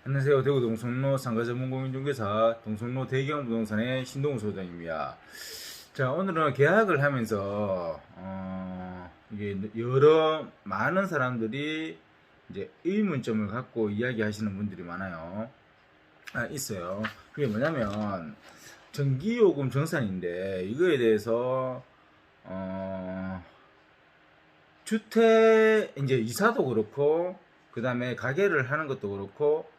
안녕하세요. 대구 동성로 상가전문공인중개사 동성로 대경부동산의 신동우 소장입니다. 자, 오늘은 계약을 하면서 이게 여러 많은 사람들이 이제 의문점을 갖고 이야기하시는 분들이 많아요. 있어요. 그게 뭐냐면 전기요금 정산인데 이거에 대해서 주택 이제 이사도 그렇고 그 다음에 가게를 하는 것도 그렇고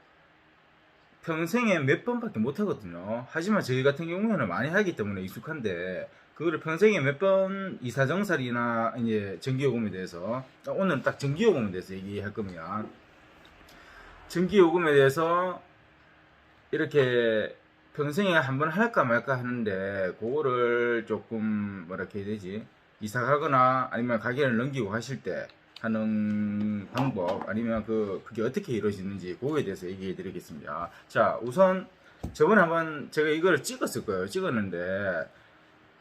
평생에 몇 번밖에 못 하거든요. 하지만 저희 같은 경우에는 많이 하기 때문에 익숙한데 그거를 평생에 몇 번 이사정살이나 이제 전기요금에 대해서 오늘은 딱 전기요금에 대해서 얘기할 겁니다. 전기요금에 대해서 이렇게 평생에 한 번 할까 말까 하는데 그거를 조금 뭐랄까 해야 되지, 이사 가거나 아니면 가게를 넘기고 하실 때 하는 방법, 아니면 그게 어떻게 이루어지는지 그거에 대해서 얘기해 드리겠습니다. 자, 우선 저번에 한번 제가 이걸 찍었을 거예요. 찍었는데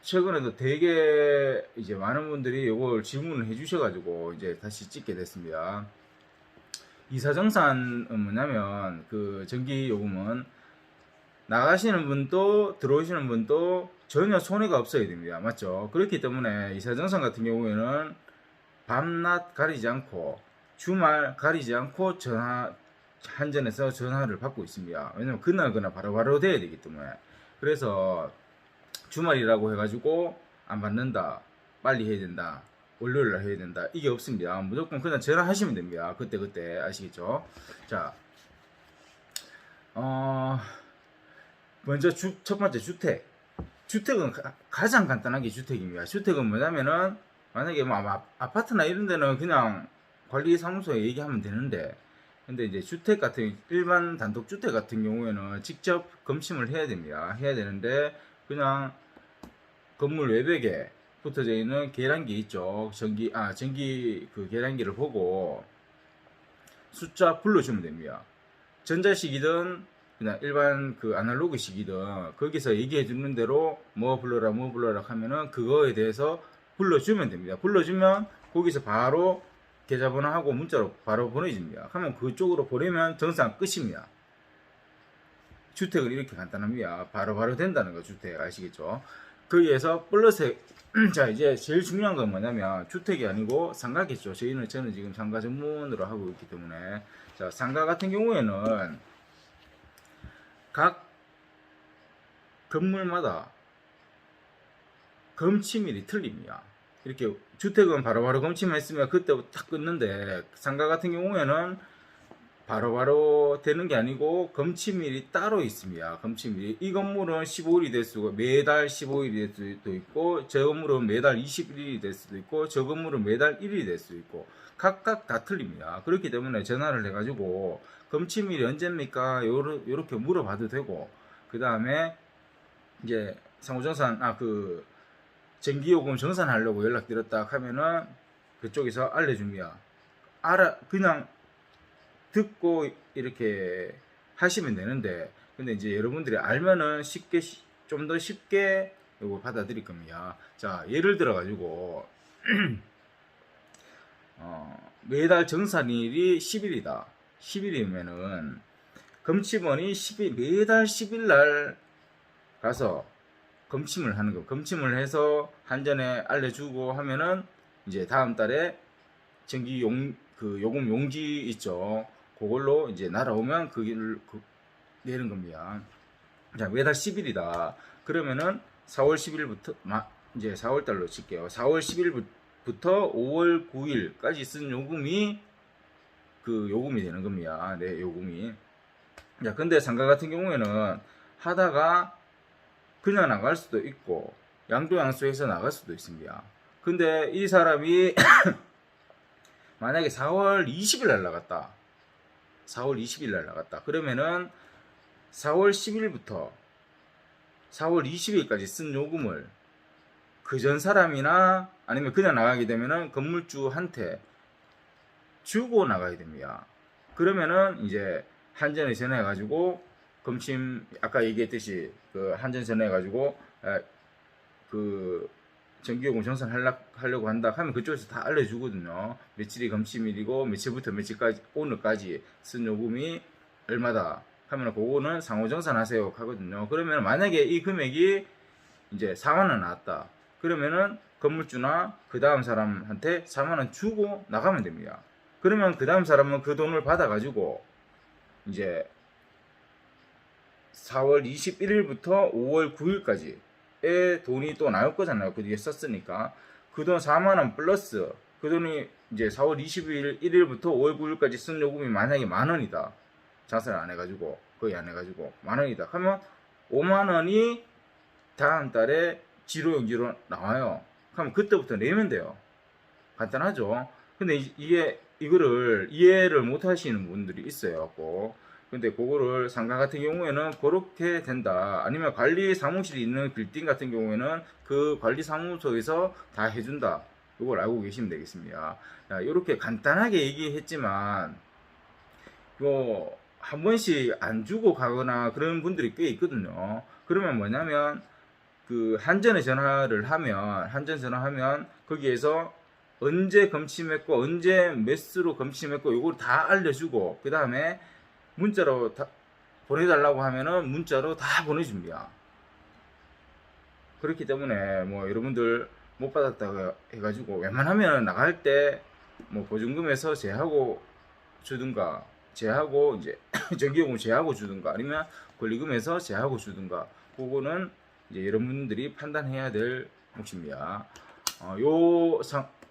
최근에도 되게 이제 많은 분들이 이걸 질문을 해 주셔가지고 이제 다시 찍게 됐습니다. 이사정산은 뭐냐면 그 전기요금은 나가시는 분도 들어오시는 분도 전혀 손해가 없어야 됩니다. 맞죠? 그렇기 때문에 이사정산 같은 경우에는 밤낮 가리지 않고 주말 가리지 않고 전화 한전에서 전화를 받고 있습니다. 왜냐면 그날그날 바로바로 돼야 되기 때문에. 그래서 주말이라고 해가지고 안 받는다, 빨리 해야 된다, 월요일날 해야 된다, 이게 없습니다. 무조건 그냥 전화하시면 됩니다. 그때 아시겠죠? 자, 먼저 첫 번째 주택은 가장 간단하게 주택입니다. 주택은 뭐냐면은 만약에 뭐 아파트나 이런 데는 그냥 관리사무소에 얘기하면 되는데, 근데 이제 주택 같은 일반 단독주택 같은 경우에는 직접 검침을 해야 됩니다. 해야 되는데 그냥 건물 외벽에 붙어져 있는 계량기 있죠. 전기 그 계량기를 보고 숫자 불러주면 됩니다. 전자식이든 그냥 일반 그 아날로그식이든 거기서 얘기해 주는 대로 뭐 불러라 하면은 그거에 대해서 불러주면 됩니다. 불러주면 거기서 바로 계좌번호하고 문자로 바로 보내집니다. 하면 그쪽으로 보내면 정상 끝입니다. 주택은 이렇게 간단합니다. 바로 된다는 거, 주택 아시겠죠? 거기에서 플러스 자, 이제 제일 중요한 건 뭐냐면 주택이 아니고 상가겠죠. 저는 지금 상가 전문으로 하고 있기 때문에. 자, 상가 같은 경우에는 각 건물마다 검침일이 틀립니다. 이렇게 주택은 바로바로 검침했으면 그때부터 딱 끊는데 상가 같은 경우에는 바로바로 되는 게 아니고 검침일이 따로 있습니다. 검침일이 이 건물은 15일이 될 수가, 매달 15일이 될 수도 있고, 저 건물은 매달 21일이 될 수도 있고, 저 건물은 매달 1일이 될 수도 있고, 각각 다 틀립니다. 그렇기 때문에 전화를 해가지고 검침일이 언제입니까? 요렇게 물어봐도 되고, 그 다음에 이제 상호정산 전기요금 정산하려고 연락드렸다 하면은 그쪽에서 알려줍니다. 그냥 듣고 이렇게 하시면 되는데, 근데 이제 여러분들이 알면은 좀 더 쉽게 이거 받아들일 겁니다. 자, 예를 들어 가지고 매달 정산일이 10일이다. 10일이면은 검침원이 매달 10일 날 가서 검침을 하는 거. 검침을 해서 한전에 알려주고 하면은 이제 다음 달에 요금 용지 있죠. 그걸로 이제 날아오면 내는 겁니다. 자, 매달 10일이다. 그러면은 4월 10일부터, 이제 4월달로 칠게요. 4월 10일부터 5월 9일까지 쓴 요금이 요금이 되는 겁니다. 네, 요금이. 자, 근데 상가 같은 경우에는 하다가 그냥 나갈 수도 있고, 양도양수해서 나갈 수도 있습니다. 근데 이 사람이 만약에 4월 20일 날 나갔다. 4월 20일 날 나갔다. 그러면은 4월 10일부터 4월 20일까지 쓴 요금을 그 전 사람이나 아니면 그냥 나가게 되면은 건물주한테 주고 나가야 됩니다. 그러면은 이제 한전에 전화해가지고 검침, 아까 얘기했듯이 그 한전 전화해가지고 그 전기요금 정산하려고 한다 하면 그쪽에서 다 알려주거든요. 며칠이 검침일이고 며칠부터 며칠까지 오늘까지 쓴 요금이 얼마다 하면 그거는 상호정산하세요 하거든요. 그러면 만약에 이 금액이 이제 4만 원 나왔다. 그러면은 건물주나 그 다음 사람한테 4만 원 주고 나가면 됩니다. 그러면 그 다음 사람은 그 돈을 받아가지고 이제 4월 21일부터 5월 9일까지의 돈이 또 나올 거잖아요. 그 뒤에 썼으니까. 그 돈 4만 원 플러스 그 돈이 이제 4월 21일부터 5월 9일까지 쓴 요금이 만약에 만 원이다. 장사를 안 해가지고 거의 안 해가지고 만 원이다. 그러면 5만 원이 다음 달에 지로연기로 나와요. 그럼 그때부터 내면 돼요. 간단하죠. 근데 이거를 이해를 못 하시는 분들이 있어요. 꼭. 근데 그거를 상가 같은 경우에는 그렇게 된다. 아니면 관리 사무실이 있는 빌딩 같은 경우에는 그 관리 사무소에서 다 해준다. 이걸 알고 계시면 되겠습니다. 이렇게 간단하게 얘기했지만 이거 한 번씩 안 주고 가거나 그런 분들이 꽤 있거든요. 그러면 뭐냐면 그 한전에 전화를 하면 한전 전화하면 거기에서 언제 검침했고 언제 매수로 검침했고 이걸 다 알려주고 그 다음에 문자로 다 보내달라고 하면은 문자로 다 보내줍니다. 그렇기 때문에 뭐 여러분들 못 받았다고 해가지고 웬만하면 나갈 때 뭐 보증금에서 제하고 주든가 제하고 이제 전기요금 제하고 주든가 아니면 권리금에서 제하고 주든가 그거는 이제 여러분들이 판단해야 될 몫입니다.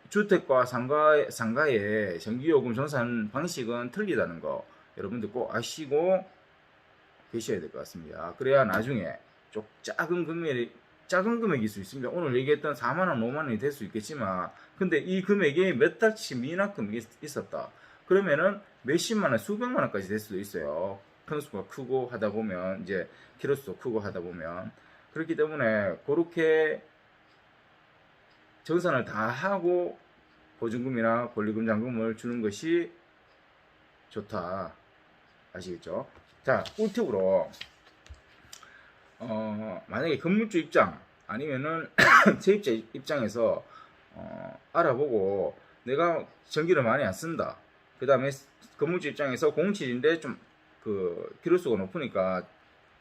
주택과 상가의 전기요금 정산 방식은 틀리다는 거 여러분들 꼭 아시고 계셔야 될 것 같습니다. 그래야 나중에 좀 작은 금액일 수 있습니다. 오늘 얘기했던 4만원, 5만원이 될 수 있겠지만 근데 이 금액이 몇 달치 미납금이 있었다. 그러면은 몇십만원, 수백만원까지 될 수도 있어요. 평수가 크고 하다 보면 이제 키로수도 크고 하다 보면 그렇기 때문에 그렇게 정산을 다 하고 보증금이나 권리금 잔금을 주는 것이 좋다. 아시겠죠? 자, 꿀팁으로 만약에 건물주 입장 아니면은 세입자 입장에서 알아보고 내가 전기를 많이 안 쓴다. 그 다음에 건물주 입장에서 공실인데 좀 그 키로수가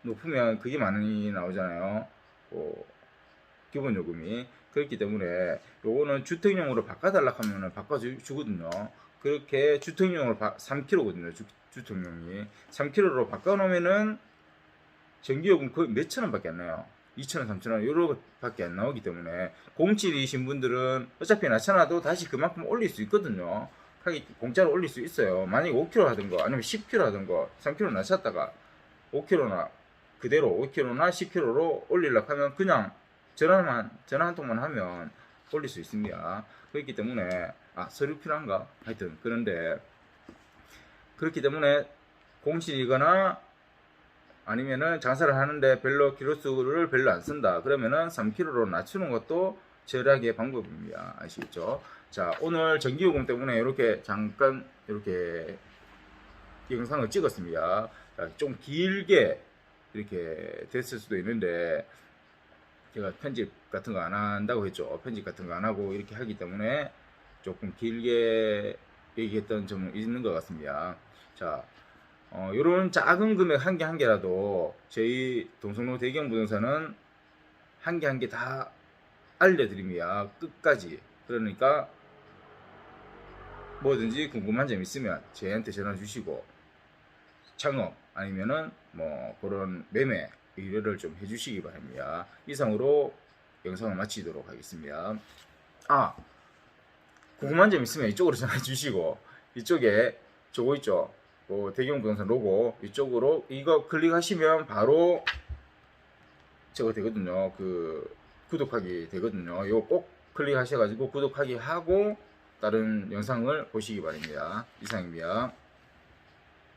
높으면 그게 많이 나오잖아요. 기본 요금이. 그렇기 때문에 요거는 주택용으로 바꿔달라 하면은 바꿔주거든요. 그렇게 주택용으로 3kg거든요. 주택용이 3kg로 바꿔놓으면은 전기요금 거의 몇천 원밖에 안 나요. 2,000원, 3,000원 요렇게밖에 안 나오기 때문에 공실이신 분들은 어차피 낮춰놔도 다시 그만큼 올릴 수 있거든요. 공짜로 올릴 수 있어요. 만약에 5kg 하든가 아니면 10kg 하든가 3kg 낮췄다가 5kg나 그대로 5kg나 10kg로 올리려고 하면 그냥 전화 한 통만 하면 올릴 수 있습니다. 그렇기 때문에 서류 필요한가? 하여튼 그런데 그렇기 때문에 공실이거나 아니면은 장사를 하는데 키로수를 별로 안 쓴다. 그러면은 3kg로 낮추는 것도 절약의 방법입니다. 아시겠죠? 자, 오늘 전기요금 때문에 이렇게 잠깐 이렇게 영상을 찍었습니다. 좀 길게 이렇게 됐을 수도 있는데 제가 편집 같은 거 안 한다고 했죠. 편집 같은 거 안 하고 이렇게 하기 때문에 조금 길게 얘기했던 점은 있는 것 같습니다. 자, 요런 작은 금액 한 개 한 개라도 저희 동성로 대경부동산은 한 개 한 개 다 알려드립니다. 끝까지. 그러니까 뭐든지 궁금한 점 있으면 저희한테 전화 주시고 창업 아니면은 뭐 그런 매매 의뢰를 좀 해주시기 바랍니다. 이상으로 영상을 마치도록 하겠습니다. 궁금한 점 있으면 이쪽으로 전화 주시고 이쪽에 저거 있죠. 대경부동산 로고 이쪽으로 이거 클릭하시면 바로 저거 되거든요. 구독하기 되거든요. 이거 꼭 클릭하셔가지고 구독하기 하고 다른 영상을 보시기 바랍니다. 이상입니다.